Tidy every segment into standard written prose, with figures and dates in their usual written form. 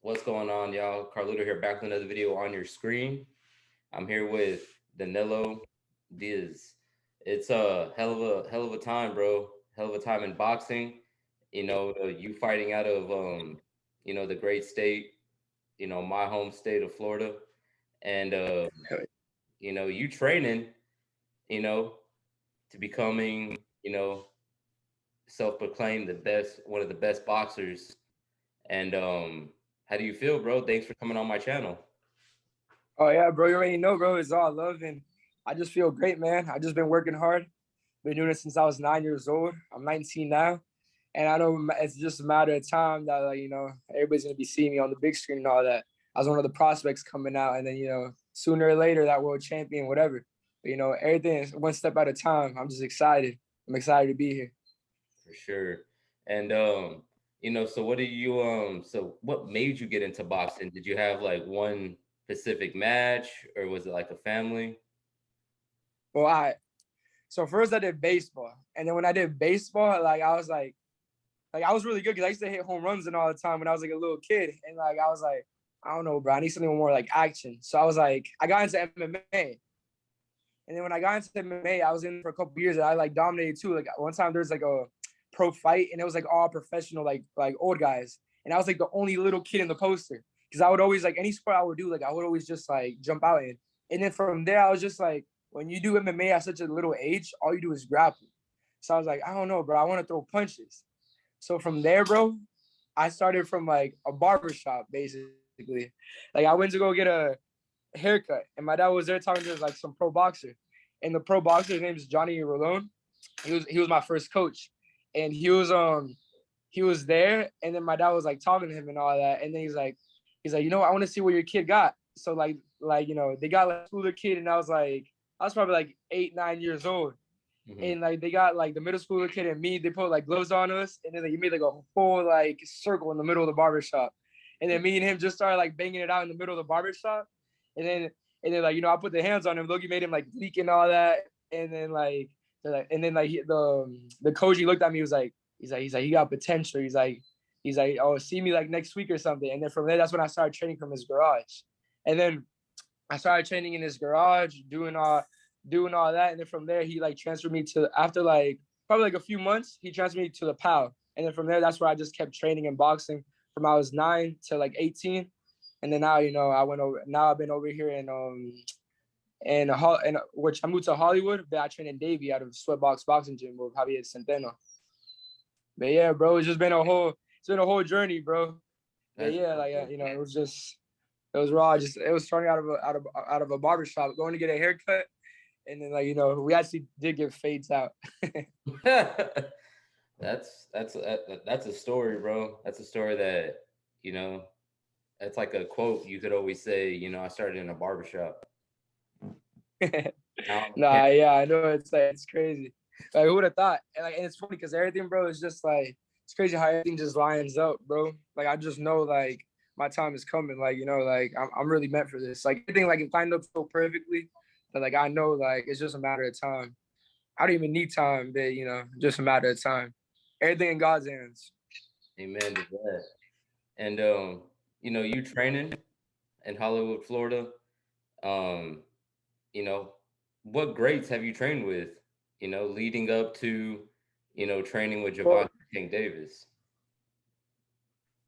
What's going on, y'all? Carlito here, back with another video on your screen. I'm here with Danilo Diez. It's a hell of a time, bro. Hell of a time in boxing. You fighting out of the great state, my home state of Florida, and you training, you know, to becoming, self-proclaimed the best, one of the best boxers. And how do you feel, bro? Thanks for coming on my channel. Oh yeah, bro. You already know, bro. It's all love, and I just feel great, man. I just been working hard. Been doing it since I was 9 years old. I'm 19 now, and I know it's just a matter of time that everybody's gonna be seeing me on the big screen and all that. I was one of the prospects coming out, and then sooner or later that world champion, whatever. But everything is one step at a time. I'm just excited. I'm excited to be here. For sure. And so what made you get into boxing? Did you have like one specific match or was it like a family? Well, so first I did baseball, and then when I did baseball, I was really good because I used to hit home runs and all the time when I was like a little kid, and I was like, I don't know, bro, I need something more like action. So I was like, I got into MMA, and then when I got into MMA, I was in for a couple years, and I like dominated too. Like one time there's like a pro fight, and it was like all professional, like old guys, and I was like the only little kid in the poster because I would always like any sport I would do, like I would always just like jump out in, and then from there I was just like, when you do MMA at such a little age, all you do is grapple. So I was like, I don't know, bro, I want to throw punches. So from there, bro, I started from like a barber shop, basically. Like I went to go get a haircut, and my dad was there talking to like some pro boxer. And the pro boxer, his name is Johnny Rolone. He was my first coach. And he was there, and then my dad was like talking to him and all that. And then he's like, I want to see what your kid got. So they got like a schooler kid, and I was probably like 8, 9 years old. Mm-hmm. And like they got like the middle schooler kid and me, they put like gloves on us, and then like, you made like a whole like circle in the middle of the barber shop. And then me and him just started like banging it out in the middle of the barber shop. And then I put the hands on him. Loki made him like leak and all that. And then the coach, he looked at me, he was like, he's like, he got potential. He's like, oh, see me like next week or something. And then from there, that's when I started training from his garage. And then I started training in his garage, doing all that. And then from there, he like transferred me to, after like probably like a few months, he transferred me to the PAL. And then from there, that's where I just kept training and boxing from I was 9 to like 18. And then now, I've been over here in which I moved to Hollywood, but I train in Davie out of Sweatbox boxinggym with Javier Centeno. But yeah, bro, it's been a whole journey, bro. But yeah, it was raw. It was starting out of a barber shop, going to get a haircut, and then we actually did get fades out. that's a story, bro. That's a story that that's like a quote you could always say. I started in a barbershop. Nah, yeah, I know, it's crazy. Like who would have thought? And it's funny because everything, bro, is just like, it's crazy how everything just lines up, bro. Like I just know like my time is coming. I'm really meant for this. Like everything like it lined up so perfectly that like I know like it's just a matter of time. I don't even need time, but just a matter of time. Everything in God's hands. Amen to that. And you training in Hollywood, Florida. Um, you know, what greats have you trained with? Leading up to, training with Well, Gervonta King Davis.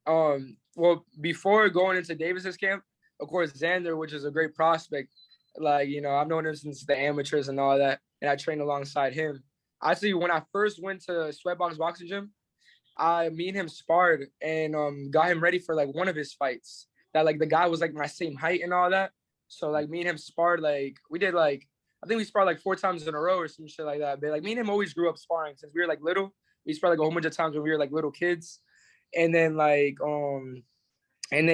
well, before going into Davis's camp, of course, Xander, which is a great prospect. Like, I've known him since the amateurs and all that, and I trained alongside him. Actually, when I first went to Sweatbox Boxing Gym, me and him sparred and got him ready for like one of his fights. That like the guy was like my same height and all that. So like me and him sparred, like we did like, I think we sparred like 4 times in a row or some shit like that. But like me and him always grew up sparring since we were like little. We sparred like a whole bunch of times when we were like little kids. And then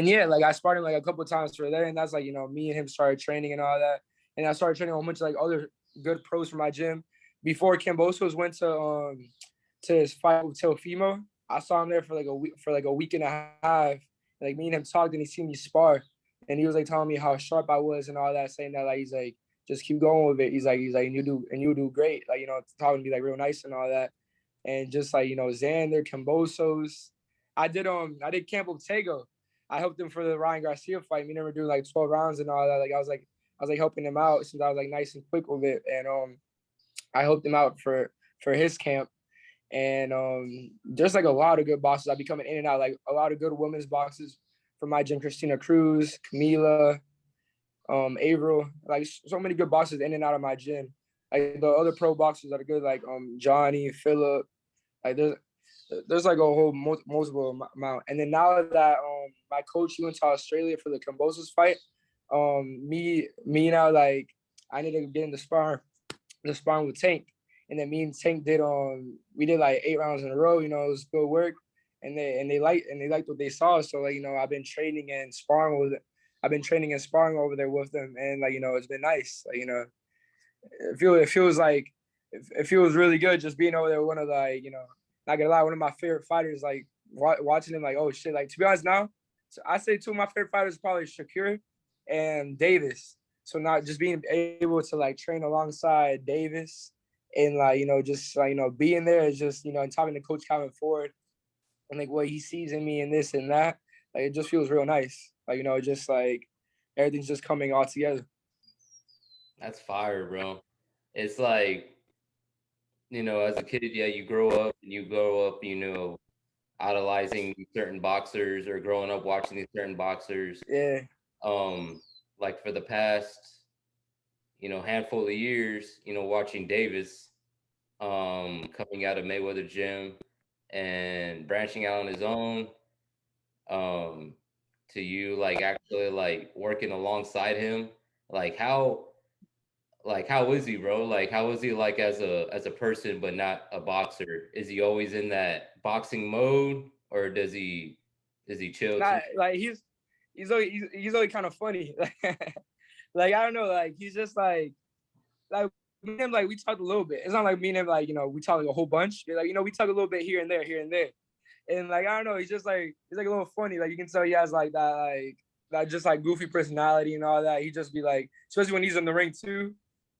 yeah, like I sparred him like a couple of times for there. And that's like, me and him started training and all that. And I started training a whole bunch of like other good pros from my gym. Before Kambosos went to his fight with Teofimo, I saw him there for like a week and a half. Like me and him talked, and he seen me spar, and he was like telling me how sharp I was and all that, saying that like he's like, just keep going with it. He's like and you do great, like talking to me like real nice and all that, and just like Xander, Kambosos. I did Camp Tego. I helped him for the Ryan Garcia fight. We never do like 12 rounds and all that. Like I was like helping him out since I was like nice and quick with it, and I helped him out for his camp. And there's like a lot of good boxes. I be coming in and out, like a lot of good women's boxes from my gym. Christina Cruz, Camila, Averill, like so many good boxes in and out of my gym. Like the other pro boxers that are good, like Johnny, Phillip, like there's like a whole multiple amount. And then now that my coach he went to Australia for the Kambosos fight, me now like I need to get in the sparring with Tank. And then me and Tank did we did like 8 rounds in a row, you know, it was good work. And they liked what they saw. So like, you know, I've been training and sparring over there with them. And like, you know, it's been nice. Like, you know, it feels really good just being over there. One of the, like, you know, not gonna lie, one of my favorite fighters, like watching him, like, oh shit. Like, to be honest now, so I say 2 of my favorite fighters probably Shakur and Davis. So not just being able to like train alongside Davis and like, you know, just like, you know, being there is just, you know, and talking to Coach Calvin Ford and like what he sees in me and this and that, like it just feels real nice. Like, you know, just like everything's just coming all together. That's fire, bro. It's like, you know, as a kid, yeah, you grow up, you know, idolizing certain boxers or growing up watching these certain boxers. Yeah. Like for the past, you know, handful of years, you know, watching Davis, coming out of Mayweather gym and branching out on his own, to you like actually like working alongside him, like how is he, bro? Like how is he like as a person but not a boxer? Is he always in that boxing mode or does he chill too? Not like he's always kind of funny. Like I don't know, like he's just like me and him, like we talked a little bit. It's not like me and him, like, you know, we talk like a whole bunch. Like, you know, we talk a little bit here and there. And like I don't know, he's like a little funny. Like you can tell he has like that just like goofy personality and all that. He just be like, especially when he's in the ring too,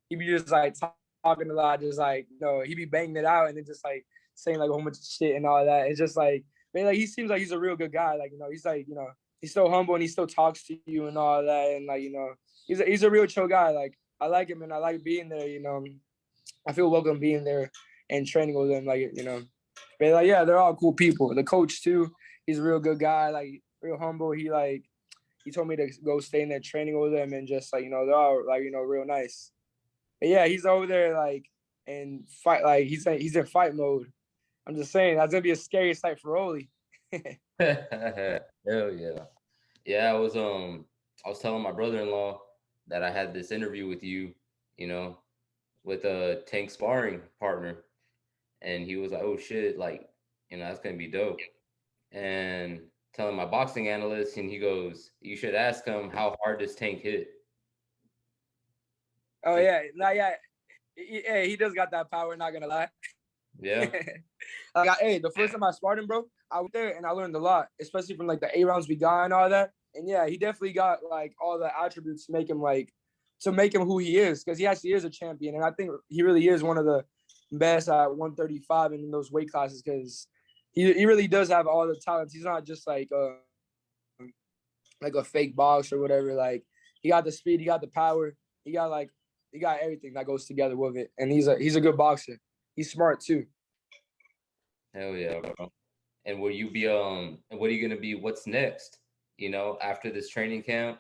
he be just like talking a lot, just like, you know, he be banging it out and then just like saying like a whole bunch of shit and all that. It's just like, man, like he seems like he's a real good guy. Like, you know, he's like, you know, he's so humble and he still talks to you and all that. And like, you know, he's a real chill guy. Like I like him and I like being there, you know. I feel welcome being there and training with them, like, you know. But like, yeah, they're all cool people. The coach too, he's a real good guy, like real humble. He told me to go stay in there training with them and just like, you know, they're all like, you know, real nice. But yeah, he's over there like and fight, like he's in fight mode. I'm just saying that's gonna be a scary sight for Oli. Hell yeah. Yeah, I was telling my brother-in-law that I had this interview with you, you know, with a Tank sparring partner. And he was like, "Oh shit, like, you know, that's gonna be dope." And telling my boxing analyst, and he goes, "You should ask him how hard does Tank hit." Oh yeah, nah, yeah, yeah, he does got that power. Not gonna lie. Yeah. Like, hey, the first time I sparred him, bro, I went there and I learned a lot, especially from like the 8 rounds we got and all that. And yeah, he definitely got like all the attributes to make him who he is, because he actually is a champion, and I think he really is one of the best at 135 in those weight classes, because he really does have all the talents. He's not just like a fake box or whatever. Like he got the speed, he got the power, he got everything that goes together with it, and he's a good boxer. He's smart too. Hell yeah, bro. And will you be and what are you gonna be? What's next? You know, after this training camp,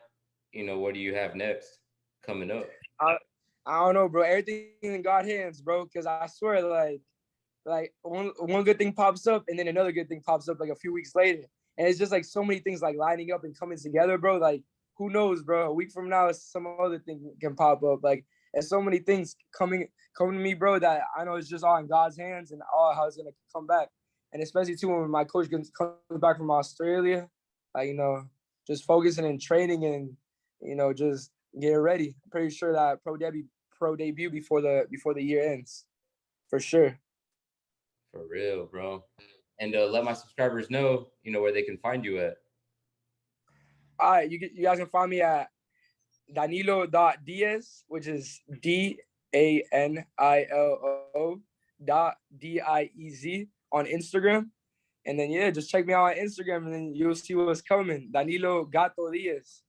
you know, what do you have next coming up? I, I don't know, bro. Everything in God's hands, bro. Because I swear, like one good thing pops up, and then another good thing pops up like a few weeks later, and it's just like so many things like lining up and coming together, bro. Like who knows, bro? A week from now, some other thing can pop up. Like and so many things coming to me, bro. That I know it's just all in God's hands and all how it's gonna come back. And especially too when my coach comes back from Australia, like, you know, just focusing and training and, you know, just get ready. I'm pretty sure that pro debut before the year ends, for sure. For real, bro. And let my subscribers know, you know, where they can find you at. All right, you guys can find me at Danilo.Diez, which is DANILO.DIEZ on Instagram. And then yeah, just check me out on Instagram, and then you'll see what's coming. Danilo Diez.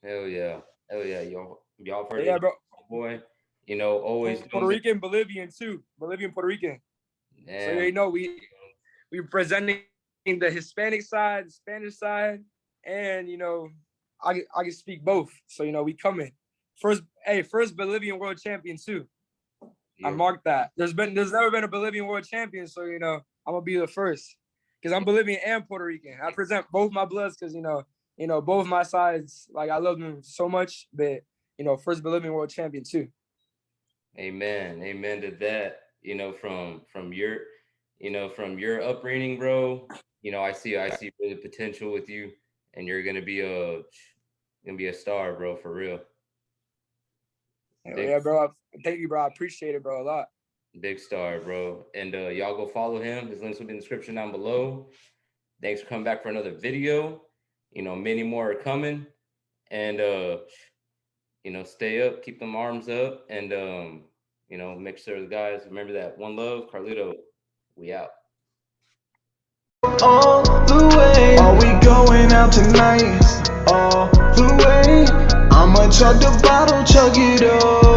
Hell yeah, y'all heard Yeah, it, bro. boy. You know, always Puerto Rican, Bolivian too. Bolivian, Puerto Rican. So you know we presenting the Hispanic side, the Spanish side, and you know I can speak both. So you know we coming first Bolivian world champion too. I marked that. There's never been a Bolivian world champion, so you know I'm gonna be the first because I'm Bolivian and Puerto Rican. I present both my bloods because you know both my sides, like I love them so much. But you know, first Bolivian world champion too. Amen to that. You know, from your from your upbringing, bro. You know, I see really potential with you, and you're gonna be a star, bro, for real. Yeah, bro. Thank you, bro. I appreciate it, bro, a lot. Big star, bro. And y'all go follow him. His links will be in the description down below. Thanks for coming back for another video. You know, many more are coming. And you know, stay up, keep them arms up, and you know, make sure the guys remember that one love. Carlito, we out. All the way, are we going out tonight? All the way, I'ma chug the bottle, chug it up.